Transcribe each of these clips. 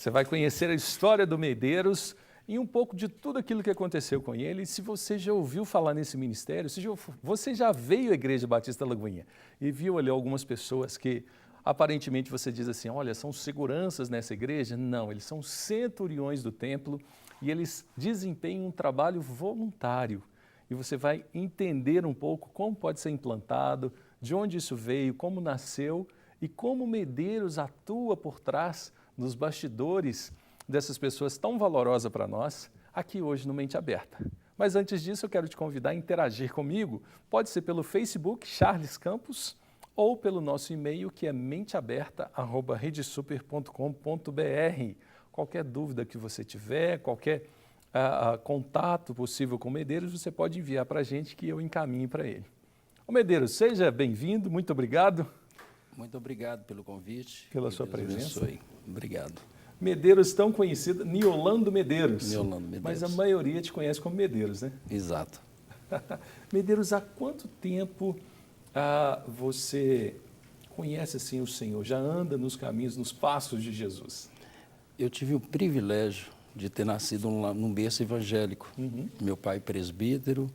Você vai conhecer a história do Medeiros e um pouco de tudo aquilo que aconteceu com ele. E se você já ouviu falar nesse ministério, se você já veio à Igreja Batista Lagoinha e viu ali algumas pessoas que aparentemente você diz assim, olha, são seguranças nessa igreja? Não, eles são centuriões do templo e eles desempenham um trabalho voluntário. E você vai entender um pouco como pode ser implantado, de onde isso veio, como nasceu e como Medeiros atua por trás, nos bastidores dessas pessoas tão valorosas para nós, aqui hoje no Mente Aberta. Mas antes disso, eu quero te convidar a interagir comigo, pode ser pelo Facebook, Charles Campos, ou pelo nosso e-mail, que é menteaberta@redesuper.com.br. Qualquer dúvida que você tiver, qualquer contato possível com o Medeiros, você pode enviar para a gente que eu encaminhe para ele. Ô Medeiros, seja bem-vindo, muito obrigado. Muito obrigado pelo convite. Pela sua presença. Abençoe. Obrigado. Medeiros tão conhecido, Niolando Medeiros. Niolando Medeiros. Mas a maioria te conhece como Medeiros, né? Exato. Medeiros, há quanto tempo você conhece assim o Senhor? Já anda nos caminhos, nos passos de Jesus? Eu tive o privilégio de ter nascido num berço evangélico. Meu pai presbítero,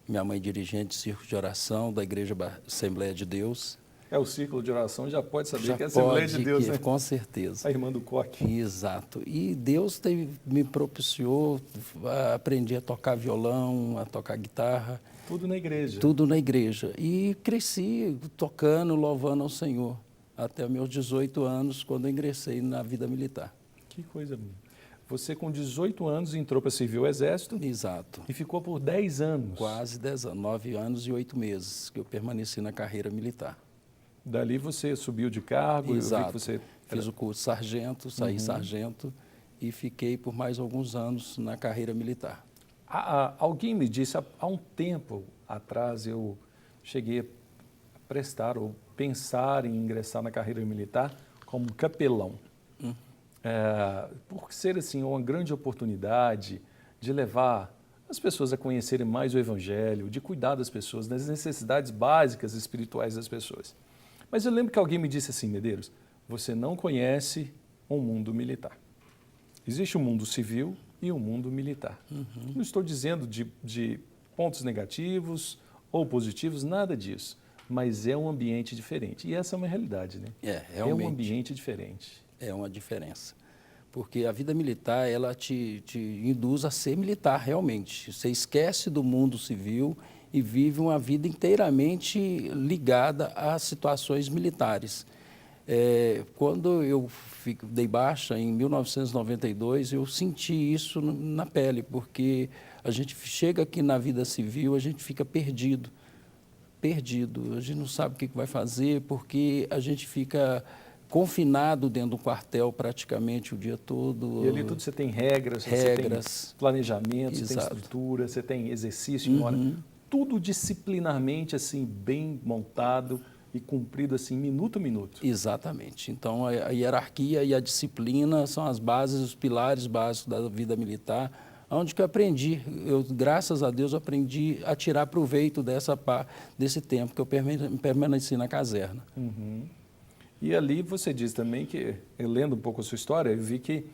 minha mãe dirigente de círculo de oração da Igreja Assembleia de Deus. É o círculo de oração, já pode saber Já que é a Assembleia pode, de Deus, né? Com certeza. A irmã do Coque. Exato. E Deus me propiciou, aprendi a tocar violão, a tocar guitarra. Tudo na igreja. Tudo na igreja. E cresci tocando, louvando ao Senhor, até meus 18 anos, quando eu ingressei na vida militar. Que coisa boa. Você, com 18 anos, entrou para servir o Exército. Exato. E ficou por 10 anos. Quase 10 anos, 9 anos e 8 meses que eu permaneci na carreira militar. Dali você subiu de cargo? Exato. Eu vi que você... Fiz o curso sargento, saí sargento e fiquei por mais alguns anos na carreira militar. Alguém me disse, há um tempo atrás, eu cheguei a prestar ou pensar em ingressar na carreira militar como capelão. Por ser assim uma grande oportunidade de levar as pessoas a conhecerem mais o Evangelho, de cuidar das pessoas, das necessidades básicas espirituais das pessoas. Mas eu lembro que alguém me disse assim, Medeiros, você não conhece um mundo militar. Existe um mundo civil e um mundo militar. Não estou dizendo de pontos negativos ou positivos, nada disso, mas é um ambiente diferente. E essa é uma realidade, né? Realmente. É um ambiente diferente. É uma diferença. Porque a vida militar, ela te induz a ser militar realmente. Você esquece do mundo civil e vive uma vida inteiramente ligada a situações militares. Quando eu dei baixa, em 1992, eu senti isso na pele, porque a gente chega aqui na vida civil, a gente fica perdido. A gente não sabe o que vai fazer, porque a gente fica confinado dentro do quartel praticamente o dia todo. E ali tudo você tem regras, você tem planejamento, você tem estrutura, você tem exercício em hora. Tudo disciplinarmente, assim, bem montado e cumprido, assim, minuto a minuto. Exatamente. Então, a hierarquia e a disciplina são as bases, os pilares básicos da vida militar, onde que eu aprendi. Graças a Deus, aprendi a tirar proveito desse tempo que eu permaneci na caserna. E ali você diz também que, eu lendo um pouco a sua história, eu vi que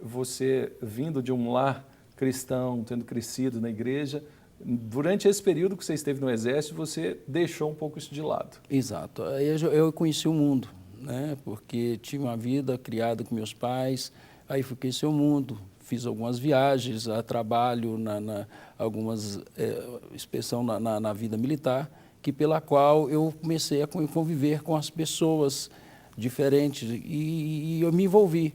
você, vindo de um lar cristão, tendo crescido na igreja, durante esse período que você esteve no Exército, você deixou um pouco isso de lado. Exato. Eu conheci o mundo, né? Porque tinha uma vida criada com meus pais, aí fui conhecer o mundo, fiz algumas viagens a trabalho, algumas inspeção na vida militar, pela qual eu comecei a conviver com as pessoas diferentes e eu me envolvi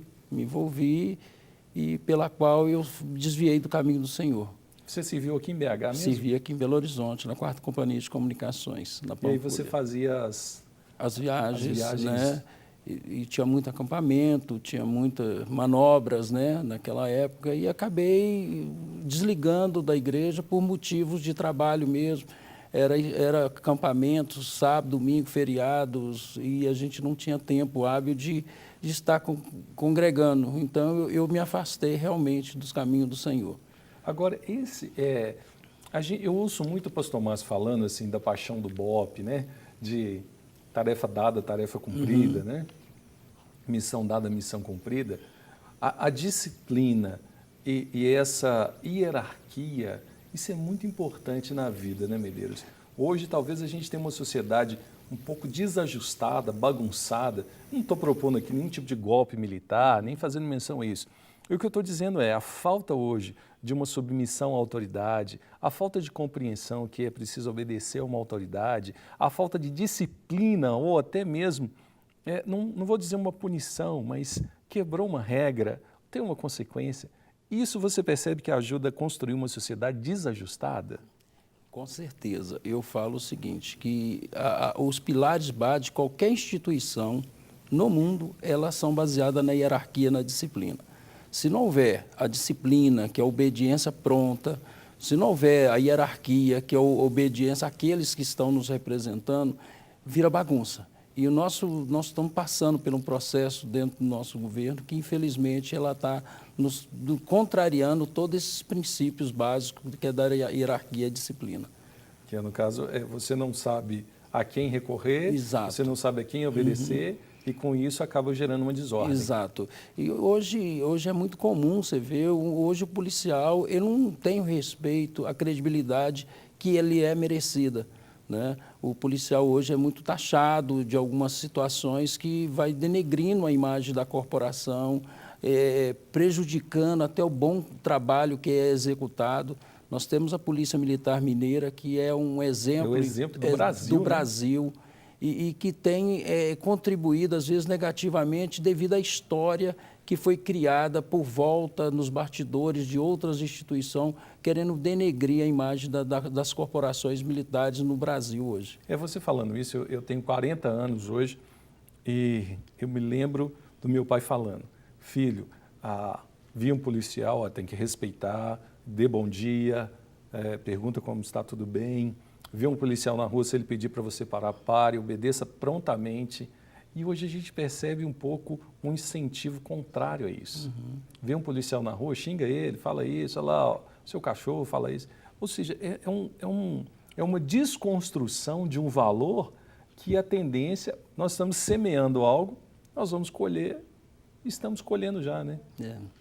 e pela qual eu desviei do caminho do Senhor. Você serviu aqui em BH mesmo? Servi aqui em Belo Horizonte, na 4ª Companhia de Comunicações. E aí você fazia as viagens, né? E tinha muito acampamento, tinha muitas manobras, né, naquela época, e acabei desligando da igreja por motivos de trabalho mesmo. Era acampamento, sábado, domingo, feriados, e a gente não tinha tempo hábil de estar congregando. Então, eu me afastei realmente dos caminhos do Senhor. Agora, eu ouço muito o pastor Márcio falando assim, da paixão do BOPE, né? De tarefa dada, tarefa cumprida, né? Missão dada, missão cumprida. A disciplina e essa hierarquia, isso é muito importante na vida, né, Medeiros? Hoje, talvez a gente tenha uma sociedade um pouco desajustada, bagunçada. Não estou propondo aqui nenhum tipo de golpe militar, nem fazendo menção a isso. E o que eu estou dizendo é a falta hoje de uma submissão à autoridade, a falta de compreensão que é preciso obedecer a uma autoridade, a falta de disciplina ou até mesmo, não vou dizer uma punição, mas quebrou uma regra, tem uma consequência. Isso você percebe que ajuda a construir uma sociedade desajustada? Com certeza. Eu falo o seguinte, que os pilares básicos de qualquer instituição no mundo, elas são baseadas na hierarquia, na disciplina. Se não houver a disciplina, que é a obediência pronta, se não houver a hierarquia, que é a obediência àqueles que estão nos representando, vira bagunça. E nós estamos passando por um processo dentro do nosso governo que, infelizmente, ela está nos contrariando todos esses princípios básicos que é da hierarquia e disciplina. Que é, no caso, você não sabe a quem recorrer, Exato. Você não sabe a quem obedecer, e com isso acaba gerando uma desordem. Exato. E hoje é muito comum você ver, hoje o policial ele não tem o respeito, a credibilidade que ele é merecida. Né? O policial hoje é muito taxado de algumas situações que vai denegrindo a imagem da corporação, prejudicando até o bom trabalho que é executado. Nós temos a Polícia Militar Mineira, que é um exemplo, do Brasil, e que tem contribuído, às vezes, negativamente devido à história que foi criada por volta nos bastidores de outras instituições, querendo denegrir a imagem das corporações militares no Brasil hoje. Você falando isso, eu tenho 40 anos hoje e eu me lembro do meu pai falando, filho, vi um policial, tem que respeitar, dê bom dia, pergunta como está, tudo bem. Vê um policial na rua, se ele pedir para você parar, pare, obedeça prontamente. E hoje a gente percebe um pouco um incentivo contrário a isso. Vê um policial na rua, xinga ele, fala isso, olha lá, ó, seu cachorro fala isso. Ou seja, é uma desconstrução de um valor que a tendência, nós estamos semeando algo, nós vamos colher, estamos colhendo já, né?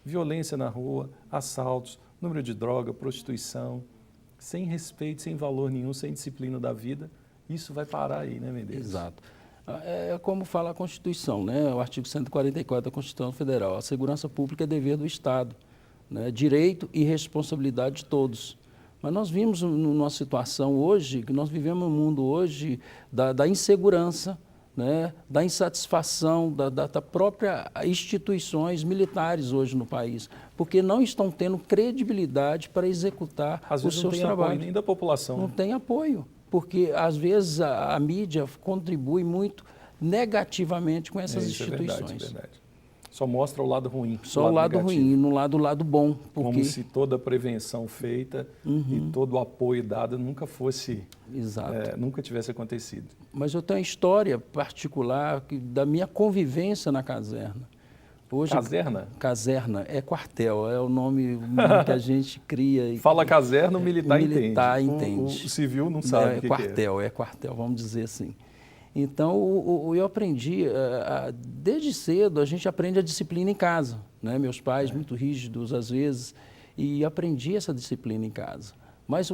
Violência na rua, assaltos, número de droga, prostituição, sem respeito, sem valor nenhum, sem disciplina da vida, isso vai parar aí, né, Medeiros? Exato. É como fala a Constituição, né? O artigo 144 da Constituição Federal. A segurança pública é dever do Estado, né? Direito e responsabilidade de todos. Mas nós vimos numa situação hoje, que nós vivemos um mundo hoje da insegurança, né? Da insatisfação da própria instituições militares hoje no país, porque não estão tendo credibilidade para executar os seus trabalhos. Às vezes não tem apoio nem da população. Não tem apoio, porque às vezes a mídia contribui muito negativamente com essas instituições. É verdade. Só mostra o lado ruim. Só o lado ruim, no lado bom. Porque... Como se toda a prevenção feita e todo o apoio dado nunca fosse, nunca tivesse acontecido. Mas eu tenho uma história particular da minha convivência na caserna. Hoje, caserna? Caserna, é quartel, é o nome que a gente cria. Fala caserna, o militar entende. O militar entende. O civil não sabe o que quartel, é quartel, vamos dizer assim. Então, eu aprendi, desde cedo, a gente aprende a disciplina em casa. Né? Meus pais, muito rígidos às vezes, e aprendi essa disciplina em casa. Mas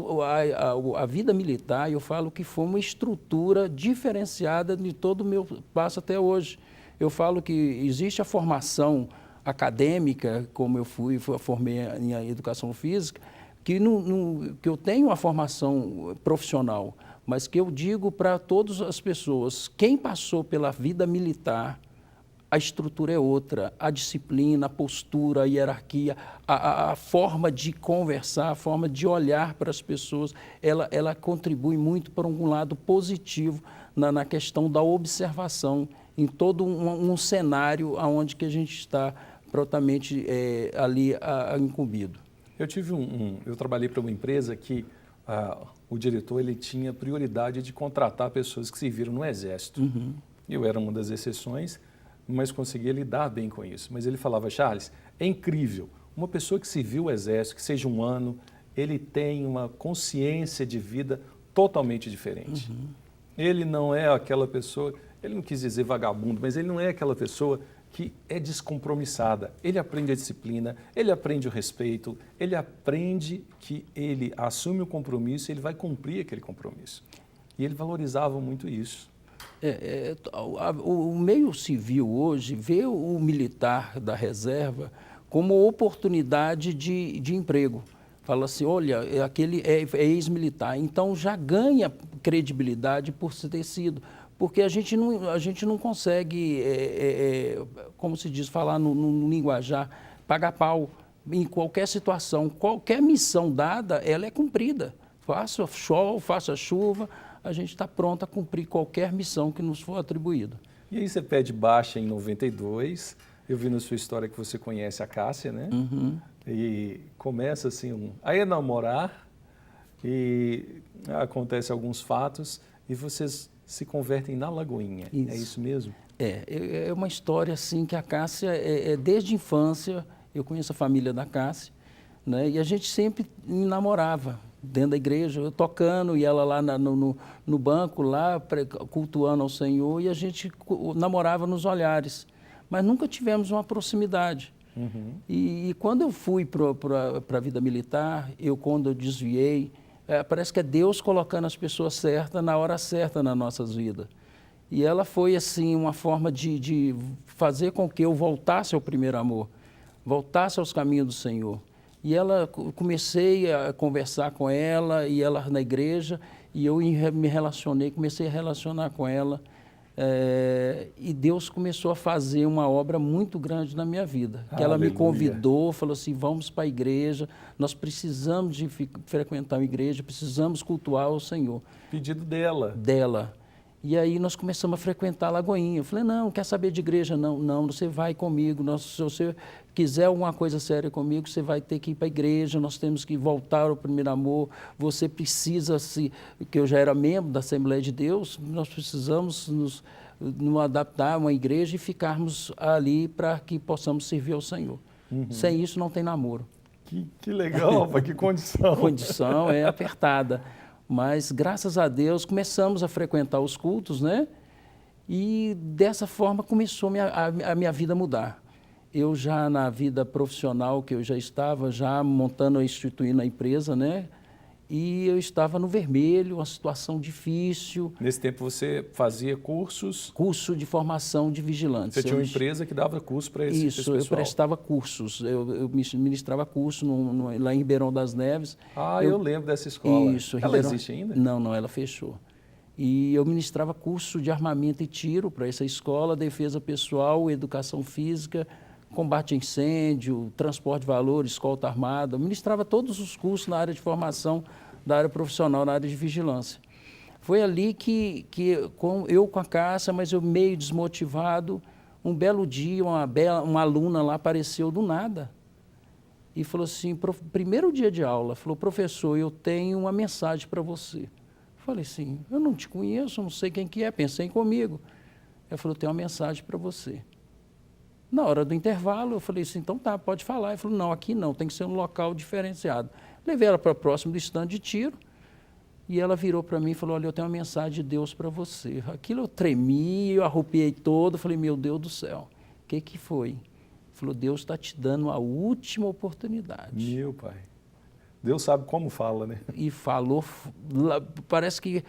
a vida militar, eu falo que foi uma estrutura diferenciada de todo o meu passo até hoje. Eu falo que existe a formação acadêmica, como eu formei em educação física, que eu tenho uma formação profissional, mas que eu digo para todas as pessoas, quem passou pela vida militar, a estrutura é outra, a disciplina, a postura, a hierarquia, a forma de conversar, a forma de olhar para as pessoas, ela contribui muito para um lado positivo na questão da observação, em todo um cenário onde que a gente está prontamente ali incumbido. Eu trabalhei para uma empresa que o diretor ele tinha prioridade de contratar pessoas que serviram no Exército. Eu era uma das exceções, mas conseguia lidar bem com isso. Mas ele falava, Charles, é incrível, uma pessoa que serviu o Exército, que seja um ano, ele tem uma consciência de vida totalmente diferente. Ele não é aquela pessoa, ele não quis dizer vagabundo, mas ele não é aquela pessoa que é descompromissada. Ele aprende a disciplina, ele aprende o respeito, ele aprende que ele assume o compromisso e ele vai cumprir aquele compromisso. E ele valorizava muito isso. O meio civil hoje vê o militar da reserva como oportunidade de emprego. Fala assim, olha, aquele é ex-militar, então já ganha credibilidade por ter sido. Porque a gente não consegue, como se diz, falar no linguajar, pagar pau em qualquer situação. Qualquer missão dada, ela é cumprida. Faça sol, faça chuva, a gente está pronto a cumprir qualquer missão que nos for atribuída. E aí você pede baixa em 92, eu vi na sua história que você conhece a Cássia, né? Uhum. E começa assim, aí a namorar, e acontecem alguns fatos, e vocês se convertem na Lagoinha. Isso. É isso mesmo? É uma história assim que a Cássia, desde a infância, eu conheço a família da Cássia, né? E a gente sempre namorava dentro da igreja, eu tocando e ela lá no banco, lá cultuando ao Senhor, e a gente namorava nos olhares, mas nunca tivemos uma proximidade. Uhum. E quando eu fui para a vida militar, quando eu desviei, parece que é Deus colocando as pessoas certas na hora certa nas nossas vidas. E ela foi assim uma forma de fazer com que eu voltasse ao primeiro amor, voltasse aos caminhos do Senhor. E comecei a conversar com ela, e ela na igreja, e eu me relacionei, comecei a relacionar com ela. E Deus começou a fazer uma obra muito grande na minha vida. Que ela me convidou, falou assim, vamos para a igreja, nós precisamos de frequentar a igreja, precisamos cultuar o Senhor. Pedido dela. Dela. E aí nós começamos a frequentar a Lagoinha. Eu falei, não quer saber de igreja? Não, você vai comigo. Se você quiser alguma coisa séria comigo, você vai ter que ir para a igreja, nós temos que voltar ao primeiro amor. Você precisa, que eu já era membro da Assembleia de Deus, nós precisamos nos adaptar a uma igreja e ficarmos ali para que possamos servir ao Senhor. Uhum. Sem isso não tem namoro. Que legal, que condição. A condição é apertada. Mas, graças a Deus, começamos a frequentar os cultos, né? E dessa forma começou a minha vida a mudar. Eu já na vida profissional, que eu já estava já montando e instituindo a empresa, né? E eu estava no vermelho, uma situação difícil. Nesse tempo você fazia cursos? Curso de formação de vigilantes. Você tinha uma empresa que dava curso para esse pessoal? Isso, eu prestava cursos. Eu ministrava curso lá em Ribeirão das Neves. Eu lembro dessa escola. Isso. Ela existe ainda? Não, ela fechou. E eu ministrava curso de armamento e tiro para essa escola, defesa pessoal, educação física, combate a incêndio, transporte de valores, escolta armada. Eu ministrava todos os cursos na área de formação, da área profissional, na área de vigilância. Foi ali que eu com a Cássia, mas eu meio desmotivado, um belo dia, uma aluna lá apareceu do nada e falou assim, primeiro dia de aula, falou, professor, eu tenho uma mensagem para você. Falei assim, eu não te conheço, não sei quem que é, pensei comigo. Ela falou, tenho uma mensagem para você. Na hora do intervalo, eu falei assim, então tá, pode falar. Ele falou, não, aqui não, tem que ser um local diferenciado. Levei ela para próximo do estande de tiro e ela virou para mim e falou, olha, eu tenho uma mensagem de Deus para você. Aquilo eu tremi, eu arrupiei todo, falei, meu Deus do céu, o que foi? Ele falou, Deus está te dando a última oportunidade. Meu pai, Deus sabe como fala, né? E falou, parece que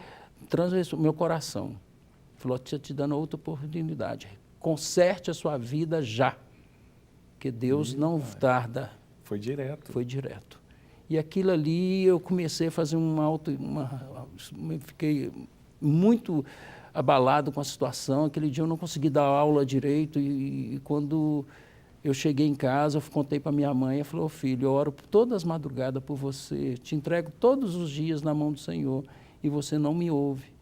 transversou meu coração. Ele falou, estou te dando outra oportunidade. Conserte a sua vida já, porque Deus não tarda. Foi direto. Foi direto. E aquilo ali eu comecei a fazer fiquei muito abalado com a situação. Aquele dia eu não consegui dar aula direito e quando eu cheguei em casa, eu contei para minha mãe, ela falou, filho, eu oro todas as madrugadas por você, te entrego todos os dias na mão do Senhor e você não me ouve.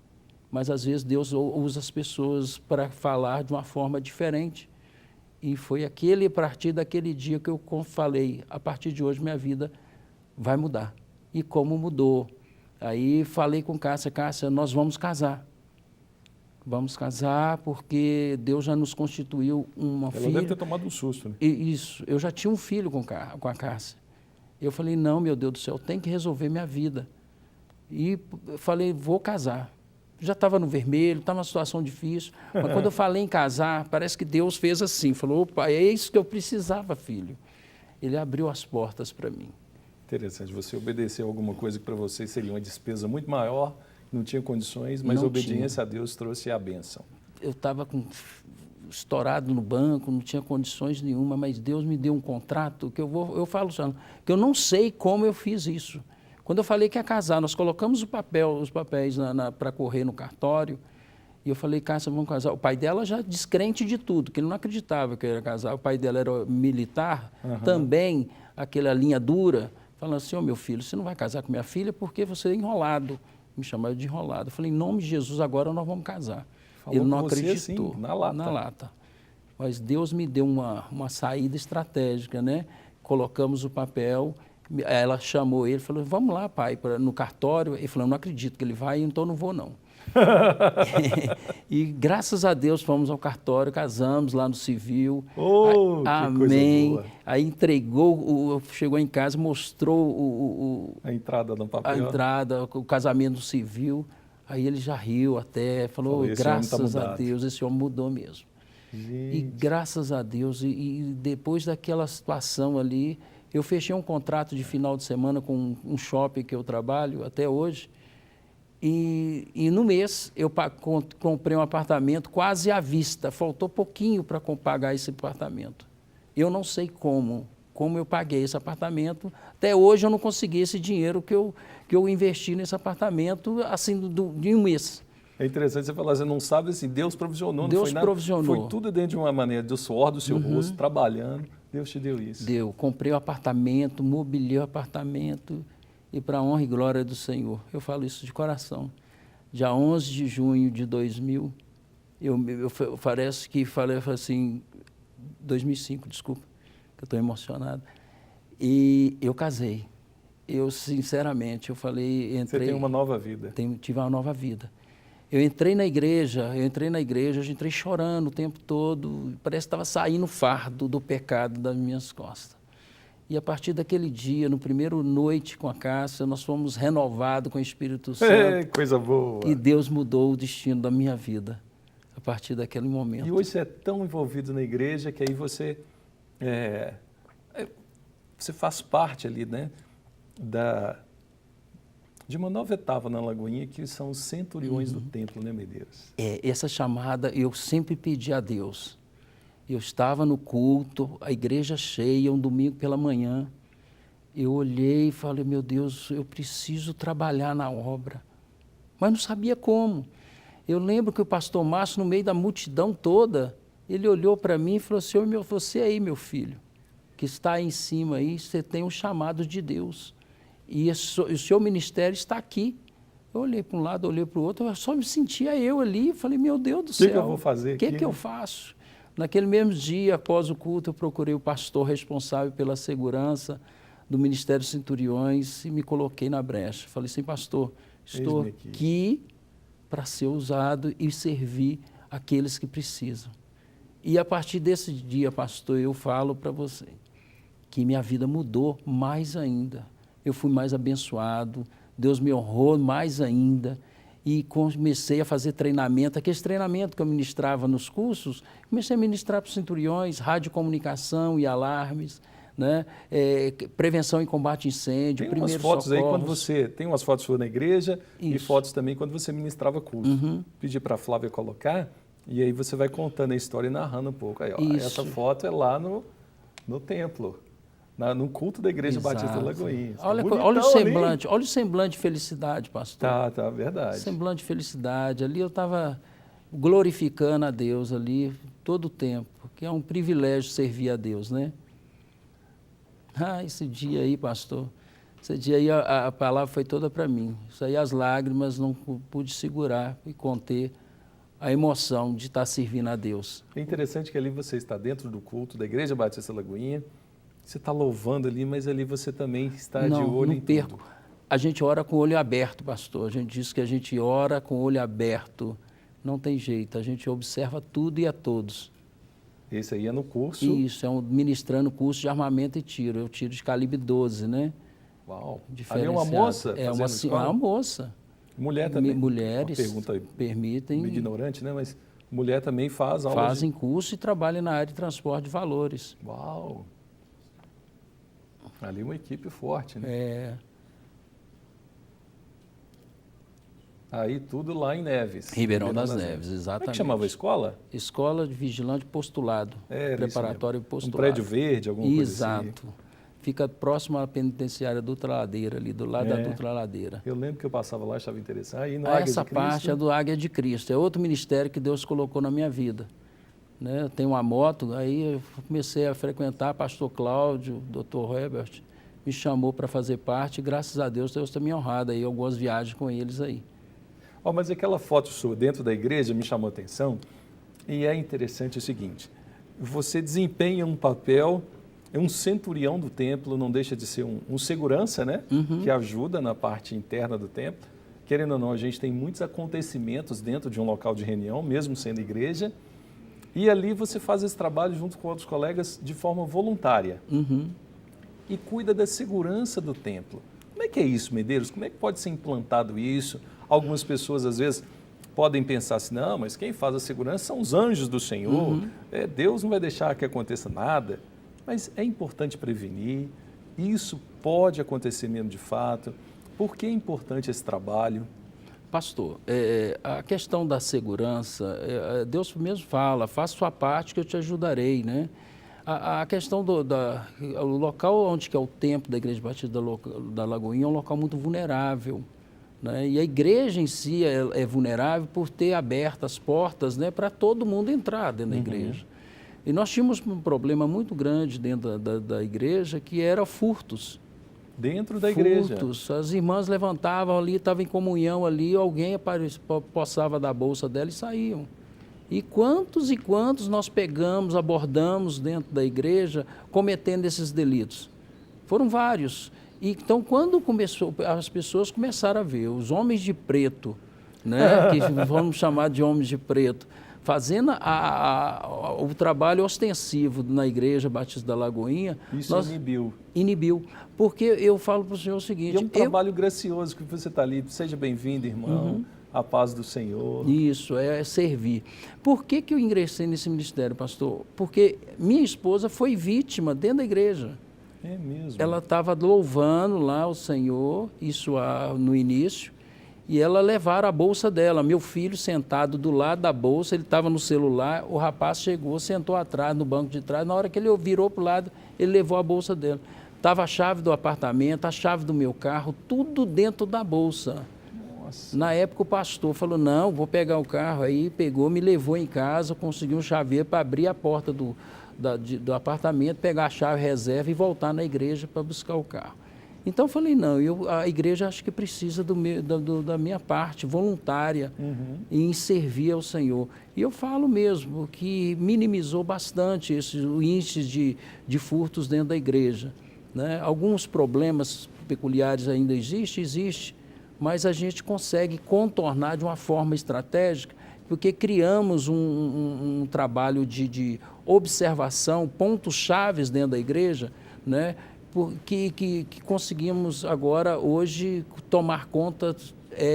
Mas, às vezes, Deus usa as pessoas para falar de uma forma diferente. E foi a partir daquele dia que eu falei, a partir de hoje minha vida vai mudar. E como mudou? Aí falei com Cássia, nós vamos casar. Vamos casar porque Deus já nos constituiu uma filha. Ela deve ter tomado um susto, né? Isso, eu já tinha um filho com a Cássia. Eu falei, não, meu Deus do céu, tem que resolver minha vida. E falei, vou casar. já estava no vermelho, estava numa situação difícil. Mas quando eu falei em casar, parece que Deus fez assim, falou, opa, é isso que eu precisava, filho. Ele abriu as portas para mim. Interessante, você obedeceu alguma coisa que para você seria uma despesa muito maior, não tinha condições, mas Não a obediência a Deus trouxe a bênção. Eu estava estourado no banco, não tinha condições nenhuma, mas Deus me deu um contrato que eu falo, que eu não sei como eu fiz isso. Quando eu falei que ia casar, nós colocamos os papéis para correr no cartório, e eu falei, Cássia, vamos casar. O pai dela já descrente de tudo, que ele não acreditava que eu ia casar. O pai dela era militar, também, aquela linha dura, falando assim, meu filho, você não vai casar com minha filha porque você é enrolado. Me chamaram de enrolado. Eu falei, em nome de Jesus, agora nós vamos casar. Falou ele não com você, acreditou. assim, na lata. Na lata. Mas Deus me deu uma saída estratégica, né? Colocamos o papel, ela chamou ele, falou, vamos lá, pai, no cartório. Ele falou, não acredito que ele vai, então não vou, não. E graças a Deus fomos ao cartório, casamos lá no civil. Oh, amém. Coisa boa. Aí entregou, chegou em casa, mostrou a entrada no papel. A entrada, o casamento civil. Aí ele já riu até, falou, graças a Deus, esse homem mudou mesmo. Gente. E graças a Deus, e depois daquela situação ali, eu fechei um contrato de final de semana com um shopping que eu trabalho até hoje. E no mês eu comprei um apartamento quase à vista, faltou pouquinho para pagar esse apartamento. Eu não sei como eu paguei esse apartamento, até hoje eu não consegui esse dinheiro que eu investi nesse apartamento assim de um mês. É interessante você falar, você não sabe assim, Deus provisionou, Deus não foi nada, provisionou. foi tudo dentro de uma maneira, do suor do seu rosto, trabalhando, Deus te deu isso. Deu, comprei o apartamento, mobiliei o apartamento, e para a honra e glória do Senhor. Eu falo isso de coração. Dia 11 de junho de 2000, parece que falei assim, 2005, desculpa, que eu estou emocionado, e eu casei. Eu, sinceramente, eu falei, entrei... Você tem uma nova vida. Tive uma nova vida. Eu entrei na igreja, eu entrei chorando o tempo todo, parece que estava saindo o fardo do pecado das minhas costas. E a partir daquele dia, no primeiro noite com a Cássia, nós fomos renovados com o Espírito Santo. Coisa boa. E Deus mudou o destino da minha vida a partir daquele momento. E hoje você é tão envolvido na igreja que aí você faz parte ali, né, de uma nova etapa na Lagoinha, que são os centuriões do templo, né, Medeiros? Essa chamada eu sempre pedi a Deus. Eu estava no culto, a igreja cheia, um domingo pela manhã. Eu olhei e falei, meu Deus, eu preciso trabalhar na obra. Mas não sabia como. Eu lembro que o pastor Márcio, no meio da multidão toda, ele olhou para mim e falou assim, você aí, meu filho, que está aí em cima aí, você tem um chamado de Deus. E o seu ministério está aqui. Eu olhei para um lado, olhei para o outro, eu só me sentia eu ali. Falei, meu Deus do céu, o que eu vou fazer aqui? O que eu faço? Naquele mesmo dia, após o culto, eu procurei o pastor responsável pela segurança do Ministério Centuriões e me coloquei na brecha. Falei assim, pastor, estou aqui para ser usado e servir aqueles que precisam. E a partir desse dia, pastor, eu falo para você que minha vida mudou mais ainda. Eu fui mais abençoado, Deus me honrou mais ainda. E comecei a fazer treinamento, aqueles treinamentos que eu ministrava nos cursos, comecei a ministrar para os centuriões, radiocomunicação e alarmes, né? Prevenção e combate a incêndio, primeiros socorros. Tem umas fotos aí quando você, tem umas fotos suas na igreja e fotos também quando você ministrava curso. Pedi para a Flávia colocar e aí você vai contando a história e narrando um pouco. Aí, ó, essa foto é lá no templo. No culto da Igreja Batista Lagoinha. Olha o semblante, olha o semblante de felicidade, pastor. Tá, verdade. Semblante de felicidade. Ali eu estava glorificando a Deus ali todo o tempo, que é um privilégio servir a Deus, né? Esse dia aí, pastor, esse dia aí a palavra foi toda para mim. Isso aí as lágrimas não pude segurar e conter a emoção de estar servindo a Deus. É interessante que ali você está dentro do culto da Igreja Batista Lagoinha. Você está louvando ali, mas ali você também está de olho em tudo. A gente ora com o olho aberto, pastor. A gente diz que a gente ora com o olho aberto. Não tem jeito, a gente observa tudo e a todos. Esse aí é no curso? Isso, ministrando curso de armamento e tiro. Eu tiro de calibre 12, né? Uau! Ali é uma moça? É uma moça. Mulher também. Mulheres Uma pergunta permitem, ignorante, né? Mas mulher também faz aulas fazem curso e trabalham na área de transporte de valores. Uau! Ali uma equipe forte, né? É, Aí tudo lá em Neves. Ribeirão das Neves, exatamente. Como é que chamava a escola? Escola de Vigilante Postulado, Era preparatório e um postulado. prédio verde, alguma coisa assim. Exato. Fica próximo à penitenciária Dutra Ladeira, ali do lado da É. Dutra Ladeira. Eu lembro que eu passava lá, achava interessante. Aí no Águia Essa de Cristo, parte é do Águia de Cristo, é outro ministério que Deus colocou na minha vida. Né? Eu tenho uma moto, aí eu comecei a frequentar pastor Cláudio, doutor Herbert, me chamou para fazer parte, e graças a Deus está me honrado aí, algumas viagens com eles aí. Ó, mas aquela foto sua dentro da igreja me chamou a atenção e é interessante o seguinte, você desempenha um papel, é um centurião do templo, não deixa de ser um segurança, né? Que ajuda na parte interna do templo. Querendo ou não, a gente tem muitos acontecimentos dentro de um local de reunião, mesmo sendo igreja, e ali você faz esse trabalho junto com outros colegas de forma voluntária e cuida da segurança do templo. Como é que é isso, Medeiros? Como é que pode ser implantado isso? Algumas pessoas, às vezes, podem pensar assim, não, mas quem faz a segurança são os anjos do Senhor, Deus não vai deixar que aconteça nada. Mas é importante prevenir, isso pode acontecer mesmo de fato. Por que é importante esse trabalho? Pastor, a questão da segurança, Deus mesmo fala, faça sua parte que eu te ajudarei, né? A questão o local onde que é o templo da Igreja Batista da Lagoinha é um local muito vulnerável, né? E a igreja em si é vulnerável por ter aberto as portas, né, para todo mundo entrar dentro da igreja. E nós tínhamos um problema muito grande dentro da igreja, que era furtos. Dentro da igreja? Furtos. As irmãs levantavam ali, estavam em comunhão ali, alguém possava da bolsa dela e saíam. E quantos nós pegamos, abordamos dentro da igreja, cometendo esses delitos? Foram vários. Então, quando começou, as pessoas começaram a ver os homens de preto, né, que vamos chamar de homens de preto, fazendo o trabalho ostensivo na Igreja Batista da Lagoinha. Isso inibiu. Inibiu. Porque eu falo para o senhor o seguinte... E é um trabalho gracioso que você está ali. Seja bem-vindo, irmão. A paz do Senhor. Isso, é servir. Por que eu ingressei nesse ministério, pastor? Porque minha esposa foi vítima dentro da igreja. É mesmo? Ela estava louvando lá o Senhor, isso no início, e ela levaram a bolsa dela. Meu filho sentado do lado da bolsa, ele estava no celular, o rapaz chegou, sentou atrás, no banco de trás, na hora que ele virou para o lado, ele levou a bolsa dela. Estava a chave do apartamento, a chave do meu carro, tudo dentro da bolsa. Nossa. Na época o pastor falou, não, vou pegar o carro, aí pegou, me levou em casa, conseguiu um chaveiro para abrir a porta do apartamento, pegar a chave reserva e voltar na igreja para buscar o carro. Então eu falei, não, a igreja acho que precisa da minha parte voluntária em servir ao Senhor. E eu falo mesmo que minimizou bastante o índice de furtos dentro da igreja. Né? Alguns problemas peculiares ainda existe, mas a gente consegue contornar de uma forma estratégica, porque criamos um trabalho de observação, pontos chaves dentro da igreja, né? Que conseguimos agora, hoje, tomar conta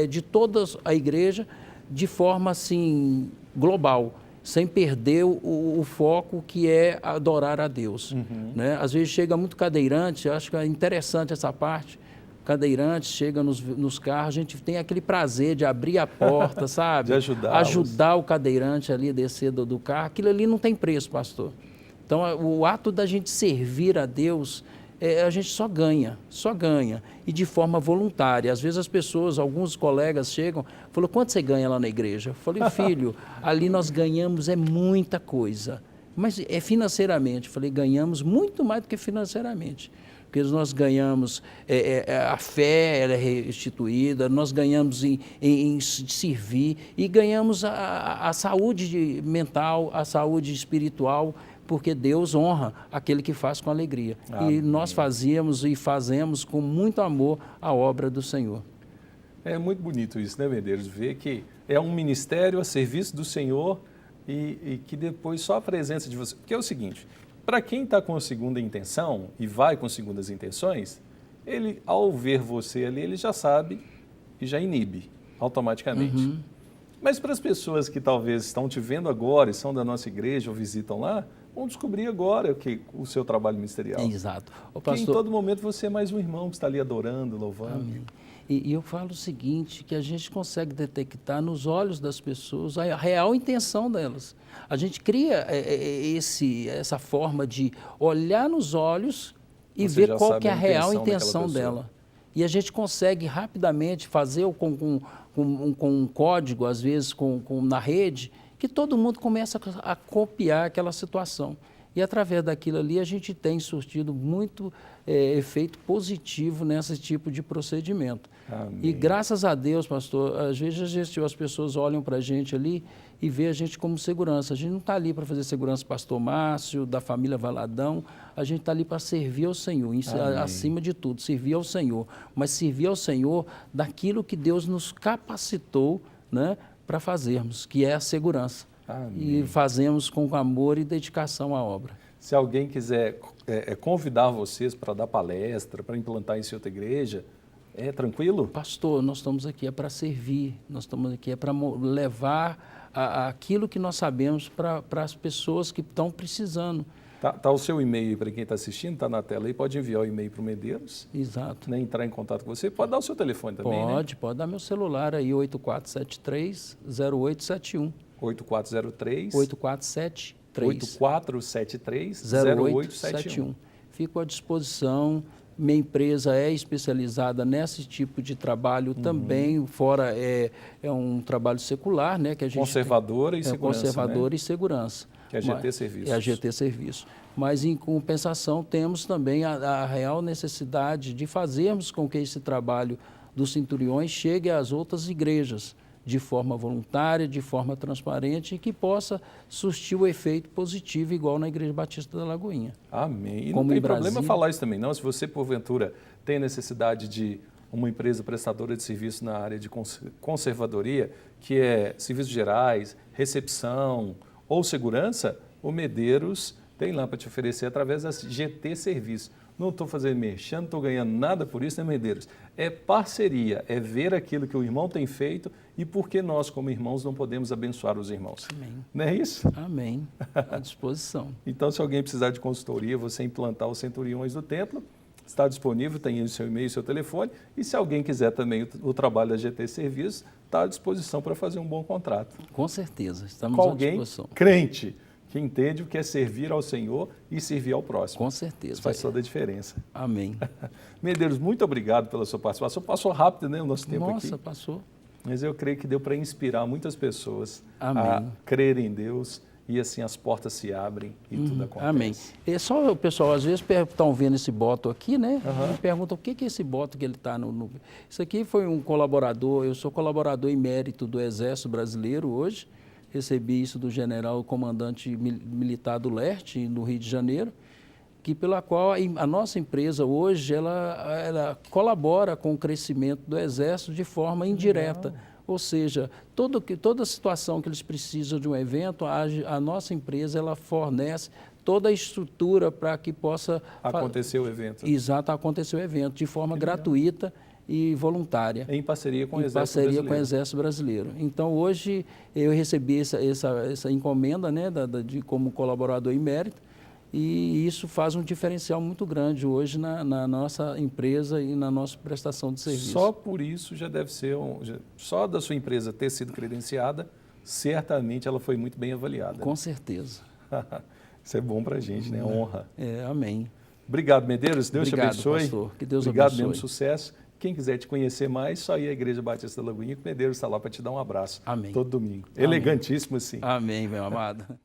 de toda a igreja de forma assim, global, sem perder o foco que é adorar a Deus. Né? Às vezes chega muito cadeirante, eu acho que é interessante essa parte, cadeirante chega nos carros, a gente tem aquele prazer de abrir a porta, sabe? De ajudar o cadeirante ali a descer do carro, aquilo ali não tem preço, pastor. Então, o ato da gente servir a Deus, a gente só ganha, e de forma voluntária. Às vezes as pessoas, alguns colegas chegam, falam, quanto você ganha lá na igreja? Eu falei, filho, ali nós ganhamos muita coisa, mas é financeiramente. Eu falei, ganhamos muito mais do que financeiramente. Porque nós ganhamos, a fé ela é restituída, nós ganhamos em servir e ganhamos a saúde mental, a saúde espiritual, porque Deus honra aquele que faz com alegria. Amém. E nós fazíamos e fazemos com muito amor a obra do Senhor. É muito bonito isso, né, Medeiros? Ver que é um ministério a serviço do Senhor e que depois só a presença de você... Porque é o seguinte, para quem está com a segunda intenção e vai com segundas intenções, ele, ao ver você ali, ele já sabe e já inibe. automaticamente. Mas para as pessoas que talvez estão te vendo agora e são da nossa igreja ou visitam lá, vão descobrir agora o seu trabalho ministerial. Exato. Ô, Que em pastor, todo momento você é mais um irmão que está ali adorando, louvando. amém. E eu falo o seguinte, que a gente consegue detectar nos olhos das pessoas a real intenção delas. A gente cria essa forma de olhar nos olhos e Você ver já qual sabe que é a a real intenção daquela intenção pessoa. dela. E a gente consegue rapidamente fazer com um código, às vezes na rede, que todo mundo começa a copiar aquela situação. E através daquilo ali a gente tem surtido muito efeito positivo nesse tipo de procedimento. Amém. E graças a Deus, pastor, às vezes as pessoas olham para a gente ali e vê a gente como segurança. A gente não está ali para fazer segurança pastor Márcio, da família Valadão, a gente está ali para servir ao Senhor, acima de tudo, servir ao Senhor. Mas servir ao Senhor daquilo que Deus nos capacitou, né, para fazermos, que é a segurança. Amém. E fazemos com amor e dedicação à obra. Se alguém quiser convidar vocês para dar palestra, para implantar em sua outra igreja, é tranquilo? Pastor, nós estamos aqui para servir, nós estamos aqui para levar aquilo que nós sabemos para as pessoas que estão precisando. Tá o seu e-mail aí para quem está assistindo, está na tela aí, pode enviar o e-mail para o Medeiros, Exato. né, entrar em contato com você, pode dar o seu telefone também, Pode dar meu celular aí, 8473-0871. 8403 8473 0871. Fico à disposição. Minha empresa é especializada nesse tipo de trabalho também, fora é um trabalho secular, né? Que a gente Conservadora e segurança, conservadora né? e segurança. Que é a GT Serviços. É a GT Serviços. Mas, em compensação, temos também a real necessidade de fazermos com que esse trabalho dos centuriões chegue às outras igrejas, de forma voluntária, de forma transparente e que possa surtir o efeito positivo igual na Igreja Batista da Lagoinha. Amém. E Como não tem em problema Brasília. falar isso também, não. Se você, porventura, tem necessidade de uma empresa prestadora de serviço na área de conservadoria, que é serviços gerais, recepção ou segurança, o Medeiros tem lá para te oferecer através da GT Serviços. Não estou fazendo merchan, não estou ganhando nada por isso, né, Medeiros? É parceria, é ver aquilo que o irmão tem feito e por que nós, como irmãos, não podemos abençoar os irmãos. Amém. Não é isso? Amém. À disposição. Então, se alguém precisar de consultoria, você implantar os Centuriões do Templo, está disponível, tem o seu e-mail e seu telefone. E se alguém quiser também o trabalho da GT Serviços, está à disposição para fazer um bom contrato. Com certeza, estamos Com à alguém disposição. crente, que entende o que é servir ao Senhor e servir ao próximo. Com certeza. Isso faz toda a diferença. Amém. Medeiros, muito obrigado pela sua participação. Passou rápido, né, o nosso tempo aqui. Nossa, passou. Mas eu creio que deu para inspirar muitas pessoas Amém. a crerem em Deus e assim as portas se abrem e tudo acontece. Amém. É só o pessoal, às vezes, estão vendo esse boto aqui, né? E perguntam o que é esse boto que ele está no... Isso aqui foi um colaborador, eu sou colaborador emérito do Exército Brasileiro hoje. Recebi isso do general comandante militar do Leste, no Rio de Janeiro, que pela qual a nossa empresa hoje ela colabora com o crescimento do Exército de forma indireta. Legal. Ou seja, toda situação que eles precisam de um evento, a nossa empresa ela fornece toda a estrutura para que possa Acontecer o evento. Exato, acontecer o evento de forma gratuita e voluntária. Em parceria com o Em Exército parceria Brasileiro. com o Exército Brasileiro. Então, hoje, eu recebi essa encomenda, né, como colaborador emérito, e isso faz um diferencial muito grande hoje na nossa empresa e na nossa prestação de serviço. Só por isso já deve ser, só da sua empresa ter sido credenciada, certamente ela foi muito bem avaliada. Com certeza. Isso é bom para a gente, né? Honra. Amém. Obrigado, Medeiros. Deus Obrigado, te abençoe. pastor. Que Deus Obrigado abençoe. mesmo, sucesso. Quem quiser te conhecer mais, só ir à Igreja Batista da Lagoinha, que o Medeiros está lá para te dar um abraço. Amém. Todo domingo. Amém. Elegantíssimo assim. Amém, meu amado.